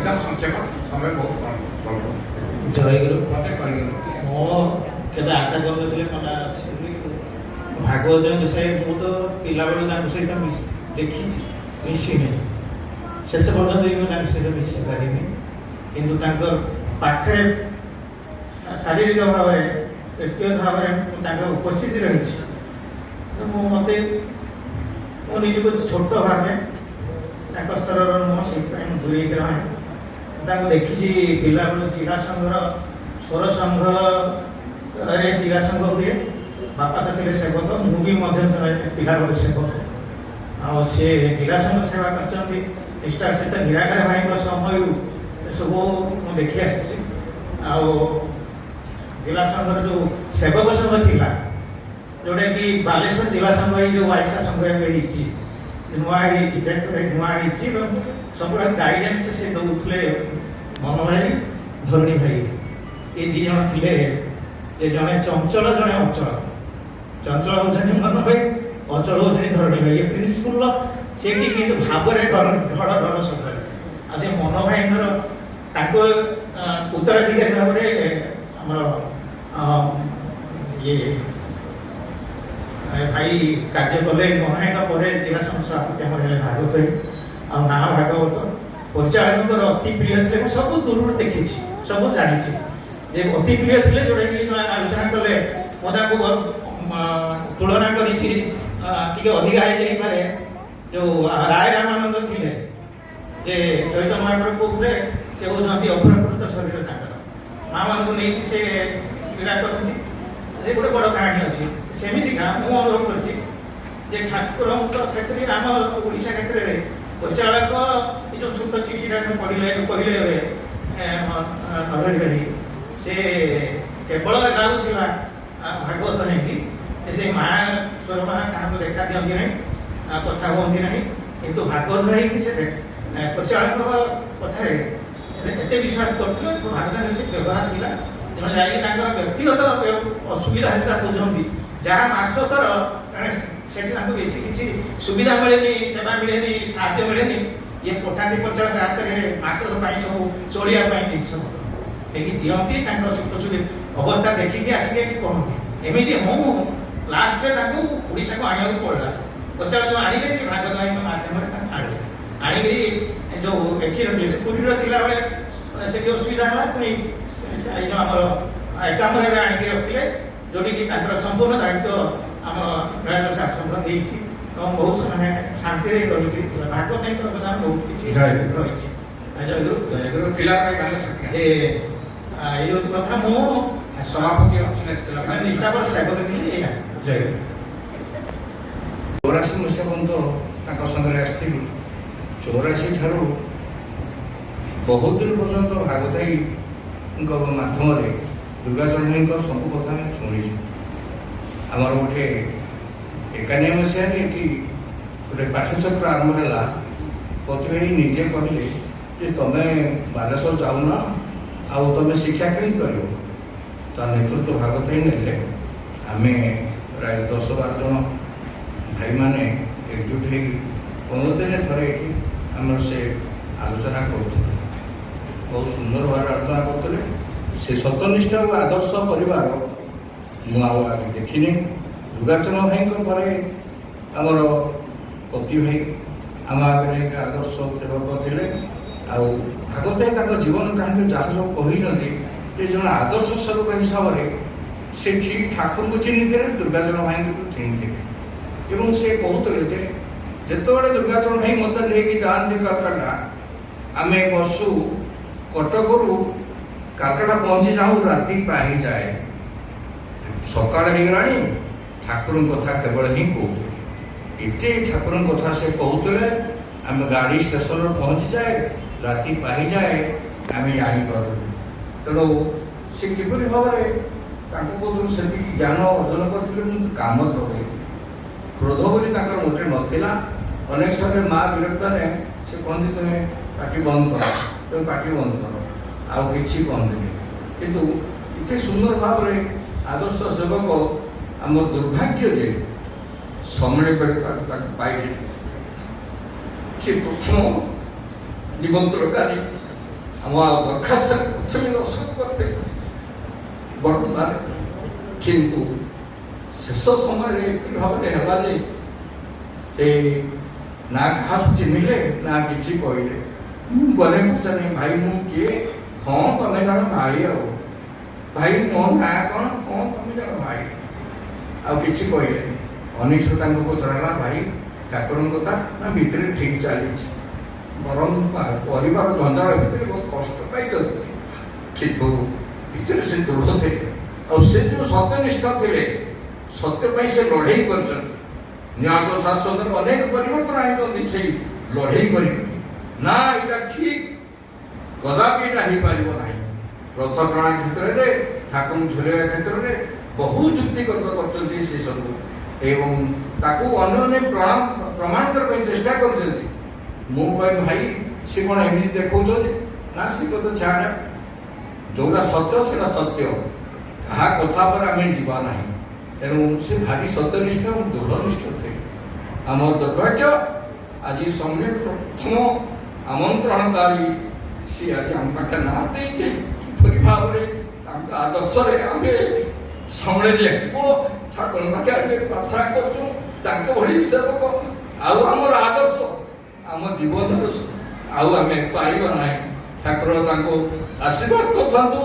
एकदम संक्षेप समय बहुत कम स्वल्प जयगुरु मत कह मो केବେ आशा କରୁନଥିଲି ମନା ଭାଗବତ ବିଷୟ ମୁଁ ତ ପିଲାବେଳୁ ତାଙ୍କ ସହିତ ଦେଖିଛି ମିଶିନି ଶେଷ ପର୍ଯ୍ୟନ୍ତ ବି ମୁଁ ତାଙ୍କ ସହିତ ମିଶି ପାରିନି କିନ୍ତୁ ତାଙ୍କ ପାଖରେ ଶାରୀରିକ ଭାବରେ ବ୍ୟକ୍ତିଗତ ଭାବରେ ମୁଁ ତାଙ୍କ ଉପସ୍ଥିତି ରହିଛି ମୁଁ ମୋତେ ମୁଁ ନିଜକୁ ଛୋଟ ଭାବେ ତାଙ୍କ ସ୍ତରର ନୁହଁ ସେଇଥିପାଇଁ ମୁଁ ଦୂରେଇକି ରହେ ତାଙ୍କୁ ଦେଖିଛି ପିଲାବେଳୁ କ୍ରୀଡ଼ା ସଂଘର ସ୍ୱର ସଂଘରେ କ୍ରୀଡ଼ା ସଂଘ ହୁଏ ବାପା ତ ଥିଲେ ସେବକ ମୁଁ ବି ମଧ୍ୟ ପିଲାବେଳୁ ସେବକ ଆଉ ସେ କ୍ରୀଡ଼ା ସଂଘ ସେବା କରିଛନ୍ତି ନିଷ୍ଠାର ସହିତ ନିରାକାର ଭାଇଙ୍କ ସମୟରୁ ଏସବୁ ମୁଁ ଦେଖି ଆସିଛି ଆଉ ଜିଲ୍ଲା ସଂଘର ଯେଉଁ ସେବକ ସଂଘ ଥିଲା ଯେଉଁଟାକି ବାଲେଶ୍ୱର ଜିଲ୍ଲା ସଂଘ ଏଇ ଯେଉଁ ୱାଇକା ସଂଘ ଏବେ ହେଇଛି ନୂଆ ହେଇଛି ଏବଂ ସବୁବେଳେ ଗାଇଡେନ୍ସ ସେ ଦେଉଥିଲେ ମନ ଭାଇ ଧରଣୀ ଭାଇ ଏ ଦୁଇ ଜଣ ଥିଲେ ଯେ ଜଣେ ଚଞ୍ଚଳ ଜଣେ ଅଚଳ ଚଞ୍ଚଳ ହେଉଛନ୍ତି ମନ ଭାଇ ଅଚଳ ହେଉଛନ୍ତି ଧରଣୀ ଭାଇ ଏ ପ୍ରିନ୍ସିପୁଲ ସେଠି କିନ୍ତୁ ଭାବରେ ଢଳ ଢଳ ସବୁବେଳେ ଆଉ ସେ ମନ ଭାଇଙ୍କର ତାଙ୍କ ଉତ୍ତରାଧିକାରୀ ଭାବରେ ଆମର ଇଏ ଭାଇ କାର୍ଯ୍ୟ କଲେ ମହାଙ୍କ ପରେ ଜିଲ୍ଲା ସଭାପତି ଆମର ହେଲେ ଭାଗବତ ଭାଇ ଆଉ ନା ଭାଗବତ ପରିଚାଳକଙ୍କର ଅତି ପ୍ରିୟ ଥିଲେ ମୁଁ ସବୁ ଦୂରରୁ ଦେଖିଛି ସବୁ ଜାଣିଛି ଯେ ଅତି ପ୍ରିୟ ଥିଲେ ଯେଉଁଟାକି ଆଲୋଚନା କଲେ ମୁଁ ତାଙ୍କୁ ତୁଳନା କରିଛି ଟିକେ ଅଧିକା ହେଇଯାଇପାରେ ଯେଉଁ ରାୟ ରାମାନନ୍ଦ ଥିଲେ ଯେ ଚୈତନ୍ୟ ମହାପ୍ରଭୁରେ ସେ ହେଉଛନ୍ତି ଅପ୍ରକୃତ ଶରୀର ତାଙ୍କର ମାମାନଙ୍କୁ ନେଇକି ସେ କ୍ରୀଡ଼ା କରନ୍ତି ସେ ଗୋଟେ ବଡ଼ କାହାଣୀ ଅଛି ସେମିତିକା ମୁଁ ଅନୁଭବ କରିଛି ଯେ ଠାକୁରଙ୍କ କ୍ଷେତ୍ରରେ ଆମ ଓଡ଼ିଶା କ୍ଷେତ୍ରରେ ପରିଚାଳକ ଏ ଯେଉଁ ଛୋଟ ଚିଠିଟା କହିଲେ ଏବେ ନଭେଲି ସେ କେବଳ ଗାଉଥିଲା ଭାଗବତ ହେଇକି ସେ ମା ସ୍ୱର ମା କାହାକୁ ଦେଖା ଦିଅନ୍ତି ନାହିଁ କଥା ହୁଅନ୍ତି ନାହିଁ କିନ୍ତୁ ଭାଗବତ ହେଇକି ସେ ପରିଚାଳକ କଥାରେ ଏତେ ବିଶ୍ୱାସ କରୁଥିଲେ ଭାଗବତ ସେ ବ୍ୟବହାର ଥିଲା ତେଣୁ ଯାଇକି ତାଙ୍କର ବ୍ୟକ୍ତିଗତ ଅସୁବିଧା ହେଲେ ତାକୁ ବୁଝନ୍ତି ଯାହା ମାସକର ସେଠି ତାଙ୍କୁ ବେଶୀ କିଛି ସୁବିଧା ମିଳେନି ସେବା ମିଳେନି ସାହାଯ୍ୟ ମିଳେନି ଇଏ ପଠାନ୍ତି ପରିଚାଳକ ହାତରେ ମାସକ ପାଇଁ ସବୁ ଚଳିବା ପାଇଁ ଜିନିଷ ନେଇକି ଦିଅନ୍ତି ତାଙ୍କ ସୁଖ ଅବସ୍ଥା ଦେଖିକି ଆସିକି ଏଠି କହନ୍ତି ଏମିତି ମୁଁ ଲାଷ୍ଟରେ ତାଙ୍କୁ ଓଡ଼ିଶାକୁ ଆଣିବାକୁ ପଡ଼ିଲା ପରିଚାଳକ ଯେଉଁ ଆଣିଲେ ସେ ଭାଗବତ ଭାଇଙ୍କ ମାଧ୍ୟମରେ ତାଙ୍କୁ ଆଣିଲେ ଆଣିକିରି ଯେଉଁ ଏଠି ରଖିଲେ ସେ ପୁରୀର ଥିଲାବେଳେ ସେଠି ଅସୁବିଧା ହେଲା ପୁଣି ଏଇ ଯେଉଁ ଆମର ଏକାମ୍ରରେ ଆଣିକି ରଖିଲେ ଯେଉଁଠିକି ତାଙ୍କର ସମ୍ପୂର୍ଣ୍ଣ ଦାୟିତ୍ୱ ଆମର ନୟାଗଡ଼ ଶାସନ ଦେଇଛି ଏବଂ ବହୁତ ସେମାନେ ଶାନ୍ତିରେ ରହିକି ଭାଗବତ ଭାଇଙ୍କର ଅବଦାନ ବହୁତ କିଛି ରହିଛି ଜୟଗୁରୁ ଥିଲା ଯେ ଏଇ ହେଉଛି କଥା ମୁଁ ସଭାପତି ନିଷ୍ଠାପର ସେବକ ଥିଲି ଏଇଆ ଜୟଗୁରୁ 84 ମସିହା ପର୍ଯ୍ୟନ୍ତ ତାଙ୍କ ସାଙ୍ଗରେ ଆସିଥିଲି 84 ଠାରୁ ବହୁତ ଦିନ ପର୍ଯ୍ୟନ୍ତ ଭାଗବତ ଭାଇଙ୍କ ମାଧ୍ୟମରେ ଦୁର୍ଗାଚରଣ ଭାଇଙ୍କ ସବୁ କଥା ଆମେ ଶୁଣିଛୁ ଆମର ଗୋଟେ 91 ମସିହାରେ ଏଠି ଗୋଟେ ପାଠଚକ୍ର ଆରମ୍ଭ ହେଲା ପତି ଭାଇ ନିଜେ କହିଲେ ଯେ ତମେ ବାଲେଶ୍ୱର ଯାଉନ ଆଉ ତମେ ଶିକ୍ଷା କେମିତି କରିବ ତା ନେତୃତ୍ୱ ଭାଗବତ ଭାଇ ନେଲେ ଆମେ ପ୍ରାୟ 10-12 ଜଣ ଭାଇମାନେ ଏକଜୁଟ ହେଇ 15 ଦିନରେ ଥରେ ଏଠି ଆମର ସେ ଆଲୋଚନା କରୁଥିଲେ ବହୁତ ସୁନ୍ଦର ଭାବରେ ଆଲୋଚନା କରୁଥିଲେ ସେ ସତ୍ୟନିଷ୍ଠ ଓ ଆଦର୍ଶ ପରିବାର ମୁଁ ଆଉ ଆଗେ ଦେଖିନି ଦୁର୍ଗାଚରଣ ଭାଇଙ୍କ ପରେ ଆମର ପତି ଭାଇ ଆମ ଆଗରେ ଆଦର୍ଶ ସେବକ ଥିଲେ ଆଉ ଭାଗବତ ଭାଇ ତାଙ୍କ ଜୀବନ କାହାଣୀରେ ଯାହା ସବୁ କହିଛନ୍ତି ଯେ ଜଣେ ଆଦର୍ଶ ସେବକ ହିସାବରେ ସେ ଠିକ୍ ଠାକୁରଙ୍କୁ ଚିହ୍ନିଥିଲେ ଦୁର୍ଗାଚରଣ ଭାଇଙ୍କୁ ଚିହ୍ନିଥିଲେ ଏବଂ ସେ କହୁଥିଲେ ଯେ ଯେତେବେଳେ ଦୁର୍ଗାଚରଣ ଭାଇ ମୋତେ ନେଇକି ଯାଆନ୍ତି କାଲକାଟା ଆମେ ବସୁ କଟକରୁ କାଲକାଟା ପହଞ୍ଚି ଯାଉ ରାତି ପାହିଯାଏ ସକାଳ ହେଇଗଲାଣି ଠାକୁରଙ୍କ କଥା କେବଳ ହିଁ କହୁ ଏତେ ଠାକୁରଙ୍କ କଥା ସେ କହୁଥିଲେ ଆମେ ଗାଡ଼ି ଷ୍ଟେସନରେ ପହଞ୍ଚିଯାଏ ରାତି ପାହିଯାଏ ଆମେ ଜାଣିପାରୁ ତେଣୁ ସେ କିପରି ଭାବରେ ତାଙ୍କ କତରୁ ସେତିକି ଜ୍ଞାନ ଅର୍ଜନ କରିଥିଲେ ମୁଁ କାମରେ ଲଗାଇଥିଲି କ୍ରୋଧ ବୋଲି ତାଙ୍କର ମୋଟେ ନଥିଲା ଅନେକ ସମୟରେ ମା ବିରକ୍ତରେ ସେ କହନ୍ତି ତୁମେ ପାଟି ବନ୍ଦ କର ତୁମେ ପାଟି ବନ୍ଦ କର ଆଉ କିଛି କହନ୍ତିନି କିନ୍ତୁ ଏତେ ସୁନ୍ଦର ଭାବରେ ଆଦର୍ଶ ସେବକ ଆମ ଦୁର୍ଭାଗ୍ୟ ଯେ ସମୟ ତାକୁ ପାଇଲେ ସେ ପ୍ରଥମ ନିମନ୍ତ୍ରଣକାରୀ दरखास्त प्रथम अशोक करते बड़बार किंतु शेष समय भाव में है ना क्या चिन्हले ना कि कहले गले पचारे भाई मु किए हाँ तुम जन भाई भाई मो ना कौन हाँ तुम जन भाई आउ कि कहले अनिश्चित पचारा भाई ठाकुर कथा ना भितर ठीक चली बरम परिवार जंजाल भितर बहुत कष्ट पाई किंतु भितर से दृढ़ थे और से जो सत्यनिष्ठ थे सत्य से लड़े कर न्याय शासन अनेक परिवर्तन आनी से लड़े कर ना यहाँ ठीक कदापि यहाँ हो पार ना रथ टणा क्षेत्र में ठाकुर झुलवा क्षेत्र में बहु युक्ति कर सब एवं ताकू अन्य प्रमाण करने चेष्टा कर भाई सी कौन एमती देखो ना सी कत छाड़ा जोटा सत्य से सत्य क्या कथा पर आम जीवा ना तेणु से भारी सत्यनिष्ठ और दृढ़निष्ठ थे आम दुर्भाग्य आज समय प्रथम आमंत्रणकारी सी आज आम पाखे ना किपरि भाव में आदर्श आम सम्मिले ठाकुर पाखे प्रार्थना कर सेवक आमर आदर्श आम जीवन आम पाइबा ना ठाकुर आशीर्वाद करथांतु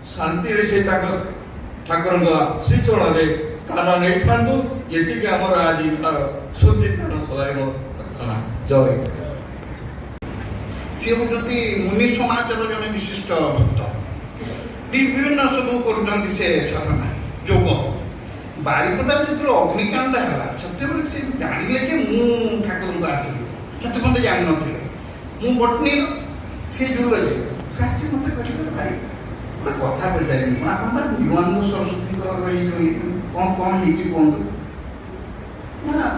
शांति से ठाकुर श्रीचरण में स्थान नहीं था ये आमर आज सुचितान सभाय प्रार्थना जय सी हूँ मुनि समाज जन विशिष्ट भक्त विभिन्न सब कर साधना जोग बारिपदा जो अग्निकांड है से जानिले मु ठाकुर को आसली से मत जान नी बटनी सी जुलजी आसी मत भाई गोटे कथा पचारि निवानंद सरस्वती कौन कौन कहतु ना आप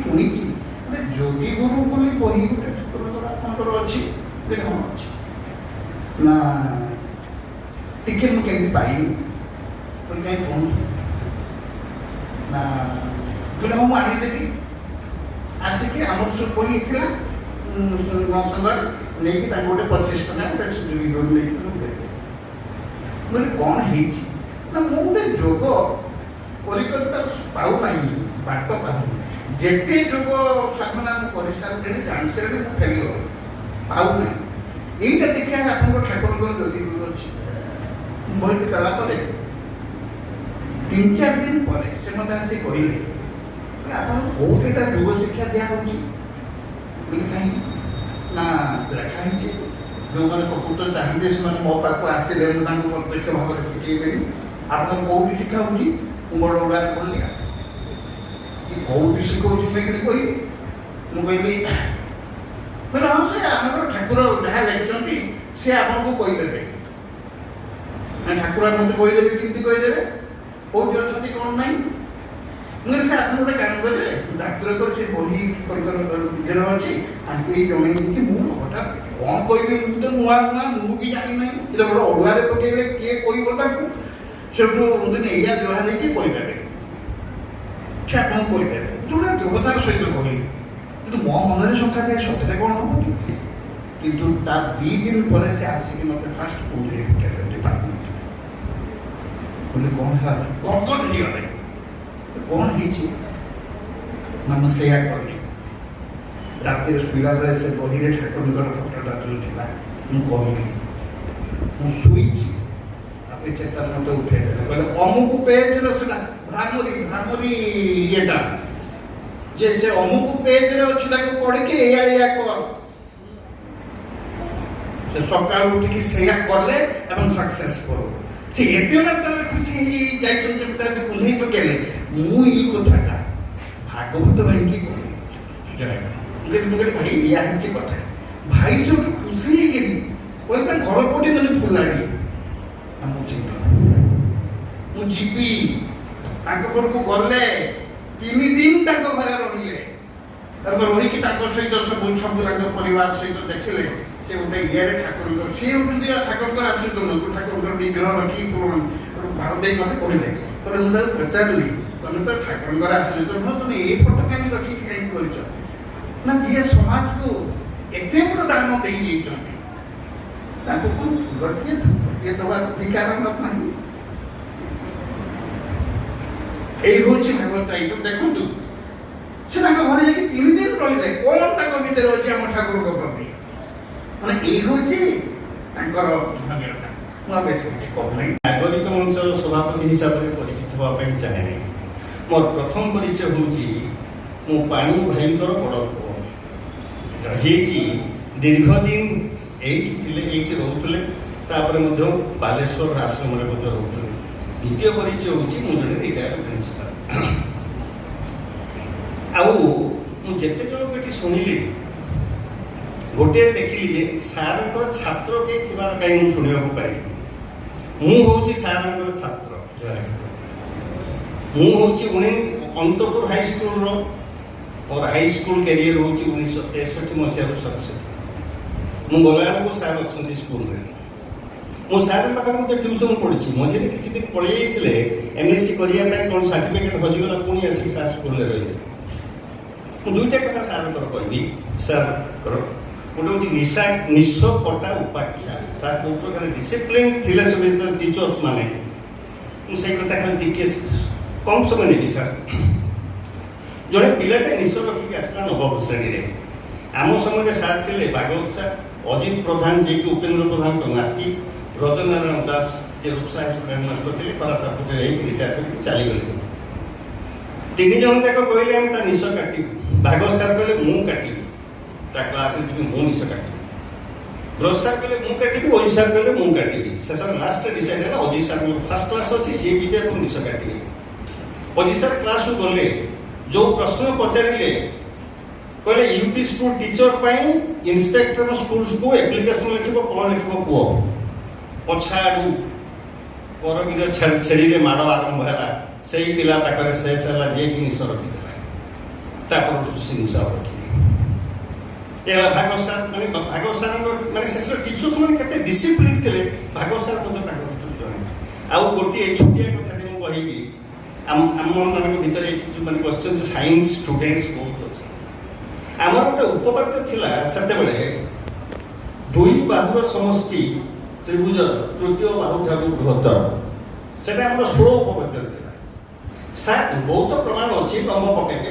शुणी गोटे जोगी गुरु बोली बही गोटे ठाकुर अच्छी हाँ अच्छी ना टिके मुझे पाइनि कहीं कहतु ना बोले हाँ मुझे आनीदेवी आसिक आम सब बही थी संगर नहीं गोटे 25 टका गोटे जोगी गुरु नहीं देते बोले कौन है गोटे जोग कर पाऊना बाट पाऊनी जिते जोग साधना कर सारे जान सारे फेल पाऊना यहीटा देखिए आप ठाकुर जोगी गुरु अच्छी बही देला 3-4 दिन पर से मत आसी कहले आप कौटा जोग शिक्षा दिखाई कहीं ना लिखाई जो मैंने प्रकृत चाहिए से मो पाक आसिले प्रत्यक्ष भाव में शिखेदेवी आप कौटी शिखा बड़ उड़ार कहली कि कौटी शिखा मैं कही मुझे बोले हाँ से आम ठाकुर जहाँ लिखिं सी आपको कहीदेवे ठाकुर मत कहीदेवे किमती कहीदेवे कौटी अच्छा कौन ना मुझे से आप गोटे काम करेंगे डाक्तर को से बही ठाकुर अच्छी आगे जन मुझे हठात कौन कह मुझे नुआ नुआ मुझे जानी ना ये गोटे अड़ुआर पकड़े किए कह सेठू मुझे या जुहा देखे कहीदेवे से आप कहीदेवे जोटा जोगतार सहित कहली कि मो मन शंका थाए सतरे कौन हम कि 2 दिन पर से आसिक मत फास्ट पुंजरी डिपार्टमेंट बोले कौन है गदगद हो गले कौन है से कली राति शुला बेले से बही ठाकुर फटोटा जो था मुझे मुझी राति 4 मत उठे कहले अमुक पेज रहा भ्रामरी भ्रामरी येटा जे से अमुक पेज रे अच्छी पढ़ के या कर से सका उठिकी से कले सक्सेस करो से एते मात्रा खुशी जाइए से पुनः पकेले मुई कथाटा भागवत भाई की मुझे भाई या कथा भाई से खुशी कहते घर कौटी मैंने फुलाड़ी मुझी घर को गले 3 दिन घर रही रही सहित सब सब परिवार सहित देखिले से गोटे ये ठाकुर सी ठाकुर आशीर्वाद ठाकुर विग्रह रखी भाव दे मत कहले मुझे पचारि तुम तो ठाकुर आशीर्वाद नुह तुम ये फोटो कहीं रखी कहीं कर जी समाज को एत बड़ दान दे ତାକୁ କ'ଣ ଫୁଲଟିଏ ଧୂପଟିଏ ଦେବାର ଅଧିକାର ନାହିଁ? ଏଇ ହେଉଛି ଭାଗବତ ଆଇଟମ। ଦେଖନ୍ତୁ ସେ ତାଙ୍କ ଘରେ ଯାଇକି 3 ଦିନ ରହିଲେ। କ'ଣ ତାଙ୍କ ଭିତରେ ଅଛି ଆମ ଠାକୁରଙ୍କ ପ୍ରତି? ମାନେ ଏଇ ହେଉଛି ତାଙ୍କର ଧନ୍ୟତା। ମୁଁ ଆଉ ବେଶୀ କିଛି କହୁନାହିଁ। ନାଗରିକ ମଞ୍ଚର ସଭାପତି ହିସାବରେ ପରିଚିତ ହେବା ପାଇଁ ଚାହେଁ ନାହିଁ। ମୋର ପ୍ରଥମ ପରିଚୟ ହେଉଛି ମୁଁ ପାଣି ଭାଇଙ୍କର ବଡ଼ ପୁଅ, ଯିଏକି ଦୀର୍ଘ ଦିନ ଏଇଠି ଥିଲେ, ଏଇଠି ରହୁଥିଲେ, ତାପରେ ମଧ୍ୟ ବାଲେଶ୍ୱର ଆଶ୍ରମରେ ମଧ୍ୟ ରହୁଥିଲେ। ଦ୍ୱିତୀୟ ପରିଚୟ ହେଉଛି ମୁଁ ଜଣେ ରିଟାୟାର୍ଡ ପ୍ରିନ୍ସିପାଲ। ଆଉ ମୁଁ ଯେତେ ଜଣଙ୍କୁ ଏଠି ଶୁଣିଲି, ଗୋଟିଏ ଦେଖିଲି ଯେ ସାର୍ଙ୍କର ଛାତ୍ର କେହି ଥିବାର କାହିଁ ମୁଁ ଶୁଣିବାକୁ ପାଇଲି। ମୁଁ ହେଉଛି ସାର୍ଙ୍କର ଛାତ୍ର। ମୁଁ ହେଉଛି ଅନ୍ତପୁର ହାଇସ୍କୁଲର, ମୋର ହାଇସ୍କୁଲ କ୍ୟାରିୟର ହେଉଛି 1963 ମସିହାରୁ 67। ମୁଁ ଗଲାବେଳକୁ ସାର୍ ଅଛନ୍ତି ସ୍କୁଲରେ। ମୁଁ ସାର୍ଙ୍କ ପାଖରେ ମଧ୍ୟ ଟ୍ୟୁସନ୍ ପଢ଼ିଛି। ମଝିରେ କିଛି ଦିନ ପଳେଇ ଯାଇଥିଲେ MSc କରିବା ପାଇଁ, କ'ଣ ସାର୍ଟିଫିକେଟ୍ ହଜିଗଲା, ପୁଣି ଆସିକି ସାର୍ ସ୍କୁଲରେ ରହିଲେ। ମୁଁ ଦୁଇଟା କଥା ସାର୍ଙ୍କର କହିବି। ସାର୍ଙ୍କର ଗୋଟେ ହେଉଛି ନିଶ କଟା ଉପାଖ୍ୟା। ସାର୍ କେଉଁ ପ୍ରକାର ଡିସିପ୍ଲିନ୍ ଥିଲେ ସବୁ ଟିଚର୍ସ ମାନେ, ମୁଁ ସେଇ କଥା ଖାଲି ଟିକେ କମ୍ ସମୟ ନେବି। ସାର୍ ଜଣେ ପିଲାଟେ ନିଶ ରଖିକି ଆସିଲା ନବମ ଶ୍ରେଣୀରେ। ଆମ ସମୟରେ ସାର୍ ଥିଲେ ଭାଗବତ ସାର୍, ଅଜିତ ପ୍ରଧାନ ଯିଏକି ଉପେନ୍ଦ୍ର ପ୍ରଧାନଙ୍କ ନାତି, ବ୍ରଜନାରାୟଣ ଦାସ ଯିଏ ରୂପସା ହାଇସ୍କୁଲ ହେଡମାଷ୍ଟର ଥିଲେ, ଖରାସାପୁରରେ ହେଇକି ରିଟାୟାର କରିକି ଚାଲିଗଲେ। 3 ଜଣ ଯାକ କହିଲେ ଆମେ ତା ନିଶ କାଟିବୁ। ଭାଗବତ ସାର୍ କହିଲେ ମୁଁ କାଟିବି, ତା କ୍ଲାସରେ ଯିବି, ମୁଁ ନିଶ କାଟିବି। ବ୍ରଜ ସାର୍ କହିଲେ ମୁଁ କାଟିବି, ଅଜିତ ସାର୍ କହିଲେ ମୁଁ କାଟିବି। ଶେଷରେ ଲାଷ୍ଟରେ ଡିସାଇଡ୍ ହେଲା ଅଜିତ ସାର୍ ମୋର ଫାର୍ଷ୍ଟ କ୍ଲାସ୍ ଅଛି, ସିଏ ଯିବେ ଏବଂ ନିଶ କାଟିବେ। ଅଜିତ ସାର୍ କ୍ଲାସକୁ ଗଲେ, ଯେଉଁ ପ୍ରଶ୍ନ ପଚାରିଲେ, କହିଲେ ୟୁପି ସ୍କୁଲ ଟିଚର ପାଇଁ ଇନ୍ସପେକ୍ଟର ସ୍କୁଲକୁ ଆପ୍ଲିକେସନ ଲେଖିବ, କ'ଣ ଲେଖିବ କୁହ? ପଛଆଡ଼ୁ କରଗିର ଛେଳିରେ ମାଡ଼ ଆରମ୍ଭ ହେଲା। ସେଇ ପିଲା ପାଖରେ ଶେଷ ହେଲା ଯିଏକି ନିଶ ରଖିଥିଲା। ତାପରଠୁ ସେ ନିଶ ରଖିଲେ। ଏହା ଭାଗବତ ସାର୍, ମାନେ ଭାଗବତ ସାର୍ଙ୍କ ମାନେ ଶେଷରେ ଟିଚର୍ସ ମାନେ କେତେ ଡିସିପ୍ଲିନ୍ ଥିଲେ, ଭାଗବତ ସାର୍ ମଧ୍ୟ ତାଙ୍କ ଭିତରୁ ଜଣେ। ଆଉ ଗୋଟିଏ ଛୋଟିଆ କଥାଟେ ମୁଁ କହିବି, ଆମମାନଙ୍କ ଭିତରେ ଯେଉଁମାନେ ବସିଛନ୍ତି ସାଇନ୍ସ ଷ୍ଟୁଡେଣ୍ଟସ୍ ବହୁତ ଅଛି। ଆମର ଗୋଟେ ଉପବାକ୍ୟ ଥିଲା ସେତେବେଳେ, 2 ବାହୁର ସମଷ୍ଟି ତ୍ରିଭୁଜ ତୃତୀୟ ବାହୁ ଠାରୁ ବୃହତ୍ତର। ସେଟା ଆମର 16 ଉପବାକ୍ୟରେ ଥିଲା। ସାର୍ ବହୁତ ପ୍ରମାଣ ଅଛି, ଲମ୍ବ ପକେଇକି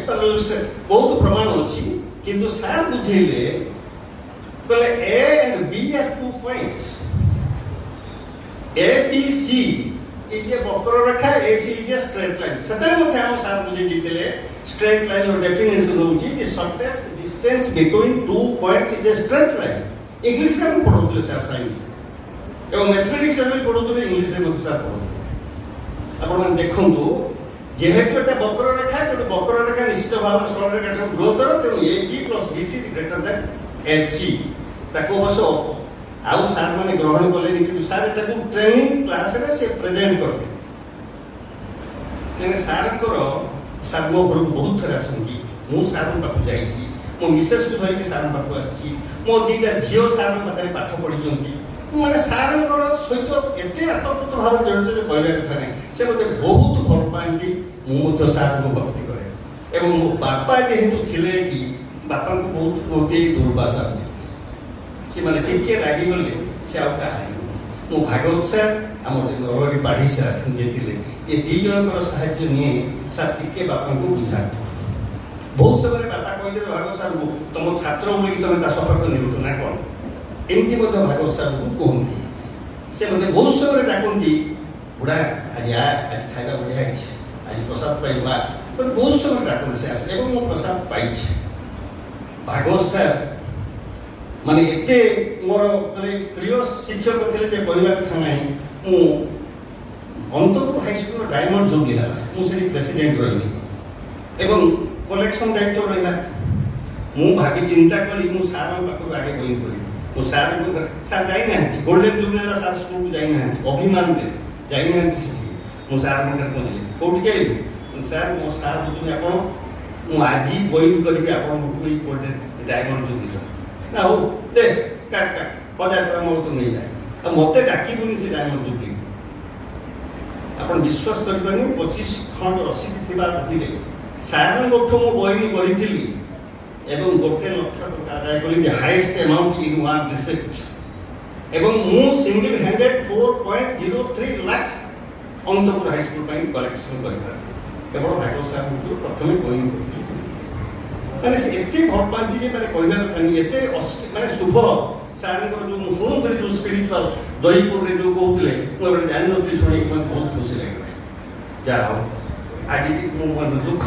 ବହୁତ ପ୍ରମାଣ ଅଛି, କିନ୍ତୁ ସାର୍ ବୁଝେଇଲେ, କହିଲେ A and B are 2 points. ABC is a ବକ୍ରରେଖା, AC is a straight line. ସେତେବେଳେ ମଧ୍ୟ ଆମ ସାର୍ ବୁଝେଇ ଦେଇଥିଲେ straight line ର ଡେଫିନେସନ ହେଉଛି the shortest distance between 2 points is a straight line. ଇଂଲିଶରେ ଆମେ ପଢ଼ଉଥିଲେ ସାର୍ ସାଇନ୍ସ, ଏବଂ ମ୍ୟାଥମେଟିକ୍ସ ବି ପଢ଼ଉଥିଲେ, ଇଂଲିଶରେ ମଧ୍ୟ ସାର୍ ପଢ଼ଉଥିଲେ। ଆପଣମାନେ ଦେଖନ୍ତୁ, ଯେହେତୁ ଏଟା ବକ୍ରରେଖା, ତେଣୁ ବକ୍ରରେଖା ନିଶ୍ଚିତ ଭାବରେ ସରଳରେଖା ଠାରୁ ବୃହତ୍ତର, ତେଣୁ AB + BC ଗ୍ରେଟର ଦେନ୍ AC। ତାକୁ ଅବଶ୍ୟ ଆଉ ସାର୍ ମାନେ ଗ୍ରହଣ କଲେନି, କିନ୍ତୁ ସାର୍ ଏଟାକୁ ଟ୍ରେନିଂ କ୍ଲାସରେ ସେ ପ୍ରେଜେଣ୍ଟ କରିଥିଲେ। ମାନେ ସାର୍ଙ୍କର, ସାର୍ ମୋ ଘରକୁ ବହୁତ ଥର ଆସନ୍ତି, ମୁଁ ସାର୍ଙ୍କ ପାଖକୁ ଯାଇଛି, ମୋ ମିସେସ୍କୁ ଧରିକି ସାର୍ଙ୍କ ପାଖକୁ ଆସିଛି, ମୋ 2ଟା ଝିଅ ସାର୍ଙ୍କ ପାଖରେ ପାଠ ପଢ଼ିଛନ୍ତି। ମାନେ ସାର୍ଙ୍କର ସହିତ ଏତେ ଆତପ୍ରୋତ ଭାବରେ ଜଡ଼ିତ ଯେ କହିବା କଥା ନାହିଁ। ସେ ମୋତେ ବହୁତ ଭଲ ପାଆନ୍ତି, ମୁଁ ମଧ୍ୟ ସାର୍ଙ୍କୁ ଭକ୍ତି କରେ। ଏବଂ ମୋ ବାପା ଯେହେତୁ ଥିଲେ ଏଠି, ବାପାଙ୍କୁ ବହୁତ ଦୁର୍ବାସା ହୁଏ। ସେମାନେ ଟିକେ ରାଗିଗଲେ ସେ ଆଉ କାହାରି ନୁହନ୍ତି। ମୁଁ ଭାଗବତ ସାର୍, ଆମର ନରହରି ପାଢ଼ୀ ସାର୍ ଯିଏ ଥିଲେ, ଏ 2 ଜଣଙ୍କର ସାହାଯ୍ୟ ନିଏ। ସାର୍ ଟିକେ ବାପାଙ୍କୁ ବୁଝାନ୍ତୁ। ବହୁତ ସମୟରେ ବାପା କହିଦେବେ, ଭାଗବତ ସାର୍ ତମ ଛାତ୍ର ବୋଲିକି ତମେ ତା ସପକ୍ଷ ନେଉଛ ନା କ'ଣ, ଏମିତି ମଧ୍ୟ ଭାଗବତ ସାର୍ଙ୍କୁ କୁହନ୍ତି। ସେ ମୋତେ ବହୁତ ସମୟରେ ଡାକନ୍ତି, ବୁଢ଼ା ଆଜି ଖାଇବା ବଢ଼ିଆ ହେଇଛି, ଆଜି ପ୍ରସାଦ ପାଇବୁ, ମୋତେ ବହୁତ ସମୟରେ ଡାକନ୍ତି। ସେ ଆସେ ଏବଂ ମୁଁ ପ୍ରସାଦ ପାଇଛି। ଭାଗବତ ସାର୍ ମାନେ ଏତେ ମୋର ମାନେ ପ୍ରିୟ ଶିକ୍ଷକ ଥିଲେ ଯେ କହିବା କଥା ନାହିଁ। ମୁଁ ଅନ୍ତପୁର ହାଇସ୍କୁଲର ଡାଇମଣ୍ଡ ଜୁବଲି ହେଲା, ମୁଁ ସେଠି ପ୍ରେସିଡେଣ୍ଟ ରହିଲି ଏବଂ କଲେକ୍ସନ ଦାୟିତ୍ୱ ରହିଲା। ମୁଁ ଭାବି ଚିନ୍ତା କଲି, ମୁଁ ସାର୍ଙ୍କ ପାଖରୁ ଆଗେ ବହି କରିବି। ମୁଁ ସାର୍ଙ୍କୁ, ସାର୍ ଯାଇନାହାନ୍ତି, ଗୋଲ୍ଡେନ୍ ଜୁବଲି ହେଲା, ସାର୍ ସ୍କୁଲକୁ ଯାଇନାହାନ୍ତି, ଅଭିମାନରେ ଯାଇନାହାନ୍ତି ସେଠିକି। ମୁଁ ସାର୍ଙ୍କ ପାଖରେ ପହଞ୍ଚିଲି, କୋଉଠିକି ଆଇଲି? ସାର୍ ମୋ ସାର୍ ବୁଝୁଛନ୍ତି ଆପଣ, ମୁଁ ଆଜି ବହି କରିବି ଆପଣଙ୍କୁ ଏଇ ଗୋଲ୍ଡେନ୍ ଡାଇମଣ୍ଡ ଜୁବଲିର। ନା ହଉ ଦେ, କାଟ 1000 ଟଙ୍କା ମୋର ତ ନେଇଯାଏ, ଆଉ ମୋତେ ଡାକିବୁନି ସେ ଡାଇମଣ୍ଡ ଜୁବଲି। ଆପଣ ବିଶ୍ୱାସ କରିପାରିବେ, 25 ଖଣ୍ଡ ରସିଦ ଥିବା ବହିରେ ସାର୍ଙ୍କଠୁ ମୁଁ ବହିନି କରିଥିଲି ଏବଂ 1 ଲକ୍ଷ ଟଙ୍କା ଆଦାୟ କଲି, ଦି ହାଇଏଷ୍ଟ ଆମାଉଣ୍ଟ ଇନ୍ 1 ରିସିପ୍ଟ। ଏବଂ ମୁଁ single handed 4.03 lakhs Antapur high school ପାଇଁ କଲେକ୍ସନ୍ କରିପାରିଥିଲି କେବଳ ଭାଗବତ ସାର୍ଙ୍କୁ ପ୍ରଥମେ କହିବି କରିଥିଲି। ମାନେ ସେ ଏତେ ଭଲ ପାଆନ୍ତି ଯେ ମାନେ କହିବା କଥା ନାହିଁ, ଏତେ ମାନେ ଶୁଭ ସାର୍ଙ୍କର ଯେଉଁ ମୁଁ ଶୁଣୁଥିଲି ଯେଉଁ ସ୍ପିରିଚୁଆଲ ଦହିପୁରରେ ଯେଉଁ କହୁଥିଲେ ମୁଁ ଏବେ ଜାଣିନଥିଲି, ଶୁଣିକି ମୋତେ ବହୁତ ଖୁସି ଲାଗିଲା। ଯାହା ହଉ ଆଜି ମୁଁ ଦୁଃଖ